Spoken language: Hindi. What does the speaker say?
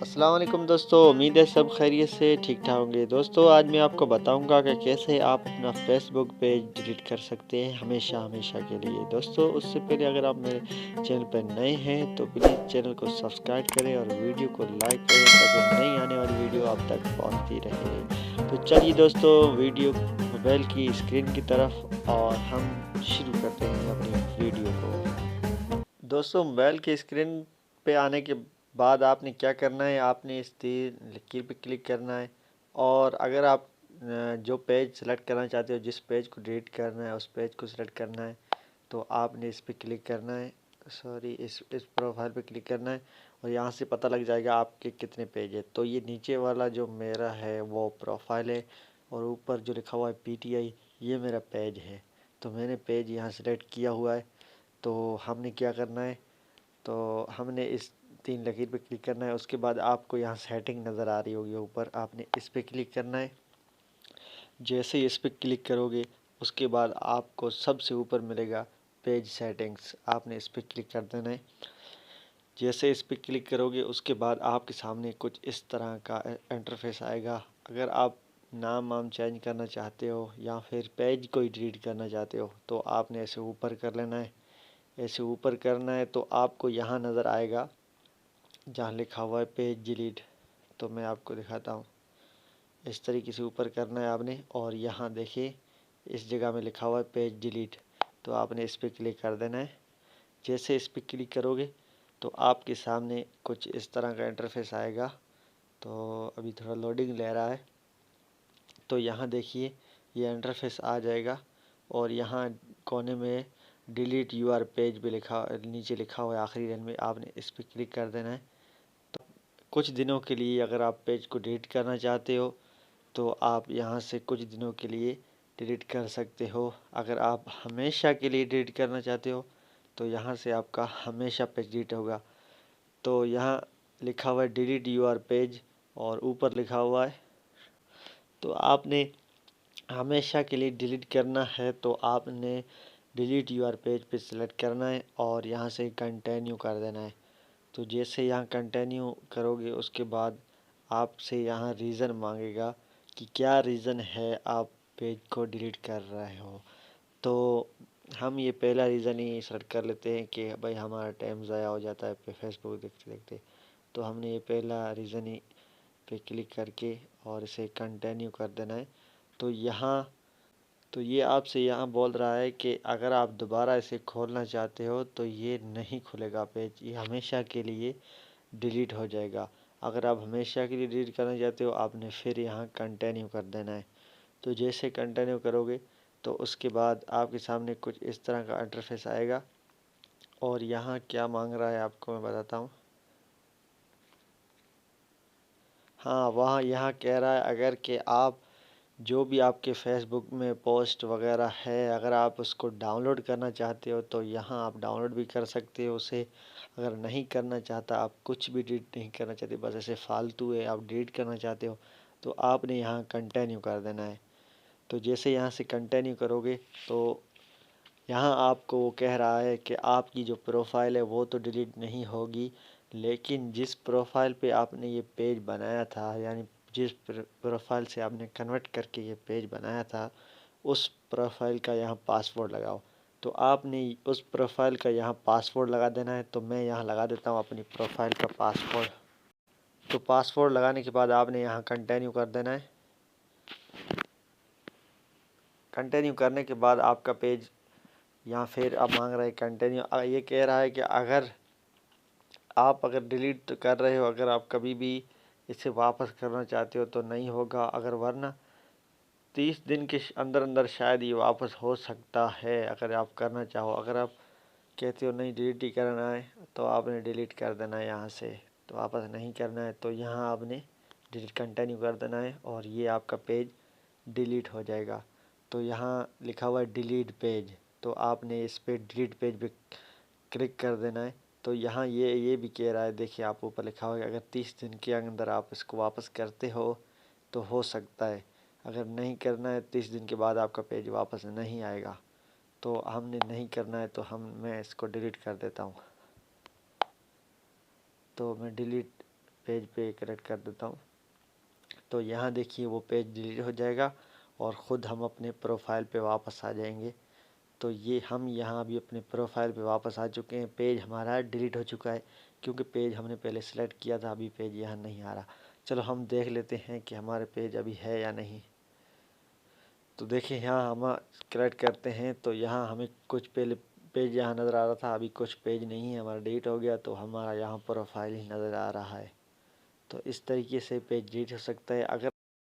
अस्सलाम वालेकुम दोस्तों, उम्मीद है सब खैरियत से ठीक ठाक होंगे। दोस्तों आज मैं आपको बताऊंगा कि कैसे आप अपना फेसबुक पेज डिलीट कर सकते हैं हमेशा हमेशा के लिए। दोस्तों उससे पहले अगर आप मेरे चैनल पर नए हैं तो प्लीज़ चैनल को सब्सक्राइब करें और वीडियो को लाइक करें ताकि नई आने वाली वीडियो आप तक पहुंचती रहे। तो चलिए दोस्तों वीडियो मोबाइल की स्क्रीन की तरफ और हम शुरू करते हैं अपनी वीडियो को। दोस्तों मोबाइल की स्क्रीन पे आने के बाद आपने क्या करना है, आपने इस तीर लकीर पे क्लिक करना है और अगर आप जो पेज सेलेक्ट करना चाहते हो, जिस पेज को डिलीट करना है उस पेज को सेलेक्ट करना है तो आपने इस पे क्लिक करना है, इस प्रोफाइल पे क्लिक करना है और यहाँ से पता लग जाएगा आपके कितने पेज है। तो ये नीचे वाला जो मेरा है वो प्रोफाइल है और ऊपर जो लिखा हुआ है PTI ये मेरा पेज है। तो मैंने पेज यहाँ सेलेक्ट किया हुआ है। तो हमने क्या करना है, तो हमने इस तीन लकीर पे क्लिक करना है। उसके बाद आपको यहाँ सेटिंग नज़र आ रही होगी ऊपर, आपने इस पे क्लिक करना है। जैसे ही इस पे क्लिक करोगे उसके बाद आपको सबसे ऊपर मिलेगा पेज सेटिंग्स, आपने इस पे क्लिक कर देना है। जैसे इस पे क्लिक करोगे उसके बाद आपके सामने कुछ इस तरह का इंटरफेस आएगा। अगर आप नाम चेंज करना चाहते हो या फिर पेज को ही डिलीट करना चाहते हो तो आपने ऐसे ऊपर कर लेना है। ऐसे ऊपर करना है तो आपको यहाँ नज़र आएगा जहाँ लिखा हुआ है पेज डिलीट। तो मैं आपको दिखाता हूँ, इस तरीके से ऊपर करना है आपने और यहाँ देखिए इस जगह में लिखा हुआ है पेज डिलीट, तो आपने इस पर क्लिक कर देना है। जैसे इस पर क्लिक करोगे तो आपके सामने कुछ इस तरह का इंटरफेस आएगा। तो अभी थोड़ा लोडिंग ले रहा है। तो यहाँ देखिए ये इंटरफेस आ जाएगा और यहाँ कोने में डिलीट यूआर पेज पे नीचे लिखा हुआ है आखिरी लाइन में, आपने इस पर क्लिक कर देना है। कुछ दिनों के लिए अगर आप पेज को डिलीट करना चाहते हो तो आप यहाँ से कुछ दिनों के लिए डिलीट कर सकते हो। अगर आप हमेशा के लिए डिलीट करना चाहते हो तो यहाँ से आपका हमेशा पेज डिलीट होगा। तो यहाँ लिखा हुआ है डिलीट यूआर पेज और ऊपर लिखा हुआ है, तो आपने हमेशा के लिए डिलीट करना है तो आपने डिलीट यूआर पेज पे सिलेक्ट करना है और यहाँ से कंटिन्यू कर देना है। तो जैसे यहाँ कंटिन्यू करोगे उसके बाद आपसे यहाँ रीज़न मांगेगा कि क्या रीज़न है आप पेज को डिलीट कर रहे हो। तो हम ये पहला रीज़न ही सेलेक्ट कर लेते हैं कि भाई हमारा टाइम ज़ाया हो जाता है पे फेसबुक देखते देखते। तो हमने ये पहला रीज़न ही पे क्लिक करके और इसे कंटिन्यू कर देना है। तो ये आपसे यहाँ बोल रहा है कि अगर आप दोबारा इसे खोलना चाहते हो तो ये नहीं खुलेगा पेज, ये हमेशा के लिए डिलीट हो जाएगा। अगर आप हमेशा के लिए डिलीट करना चाहते हो आपने फिर यहाँ कंटिन्यू कर देना है। तो जैसे कंटिन्यू करोगे तो उसके बाद आपके सामने कुछ इस तरह का इंटरफेस आएगा और यहाँ क्या मांग रहा है आपको मैं बताता हूँ। हाँ वहाँ यहाँ कह रहा है अगर कि आप जो भी आपके फेसबुक में पोस्ट वगैरह है अगर आप उसको डाउनलोड करना चाहते हो तो यहाँ आप डाउनलोड भी कर सकते हो उसे। अगर नहीं करना चाहता, आप कुछ भी डिलीट नहीं करना चाहते, बस ऐसे फालतू है आप डिलीट करना चाहते हो तो आपने यहाँ कंटिन्यू कर देना है। तो जैसे यहाँ से कंटिन्यू करोगे तो यहाँ आपको वो कह रहा है कि आपकी जो प्रोफाइल है वो तो डिलीट नहीं होगी, लेकिन जिस प्रोफाइल पे आपने ये पेज बनाया था यानी जिस प्रोफाइल से आपने कन्वर्ट करके ये पेज बनाया था उस प्रोफाइल का यहाँ पासवर्ड लगाओ। तो आपने उस प्रोफाइल का यहाँ पासवर्ड लगा देना है। तो मैं यहाँ लगा देता हूँ अपनी प्रोफाइल का पासवर्ड। तो पासवर्ड लगाने के बाद आपने यहाँ कंटिन्यू कर देना है। कंटिन्यू करने के बाद आपका पेज यहाँ फिर अब मांग रहा है कंटिन्यू। ये कह रहा है कि अगर डिलीट कर रहे हो, अगर आप कभी भी इसे वापस करना चाहते हो तो नहीं होगा, अगर वरना 30 दिन के अंदर अंदर शायद ये वापस हो सकता है अगर आप करना चाहो। अगर आप कहते हो नहीं डिलीट ही करना है तो आपने डिलीट कर देना है यहाँ से। तो वापस नहीं करना है तो यहाँ आपने डिलीट कंटिन्यू कर देना है और ये आपका पेज डिलीट हो जाएगा। तो यहाँ लिखा हुआ है डिलीट पेज, तो आपने इस पे डिलीट पेज पे क्लिक कर देना है। तो यहाँ ये भी कह रहा है, देखिए आप ऊपर लिखा हुआ है अगर 30 दिन के अंदर आप इसको वापस करते हो तो हो सकता है, अगर नहीं करना है 30 दिन के बाद आपका पेज वापस नहीं आएगा। तो हमने नहीं करना है तो मैं इसको डिलीट कर देता हूँ। तो मैं डिलीट पेज पे कनेक्ट कर देता हूँ। तो यहाँ देखिए वो पेज डिलीट हो जाएगा और ख़ुद हम अपने प्रोफाइल पे वापस आ जाएंगे। तो ये हम यहाँ अभी अपने प्रोफाइल पे वापस आ चुके हैं। पेज हमारा डिलीट हो चुका है क्योंकि पेज हमने पहले सेलेक्ट किया था, अभी पेज यहाँ नहीं आ रहा। चलो हम देख लेते हैं कि हमारे पेज अभी है या नहीं। तो देखिए यहाँ हम कनेक्ट करते हैं तो यहाँ हमें कुछ पहले पेज यहाँ नज़र आ रहा था, अभी कुछ पेज नहीं है, हमारा डिलीट हो गया। तो हमारा यहाँ प्रोफाइल ही नज़र आ रहा है। तो इस तरीके से पेज डिलीट हो सकता है। अगर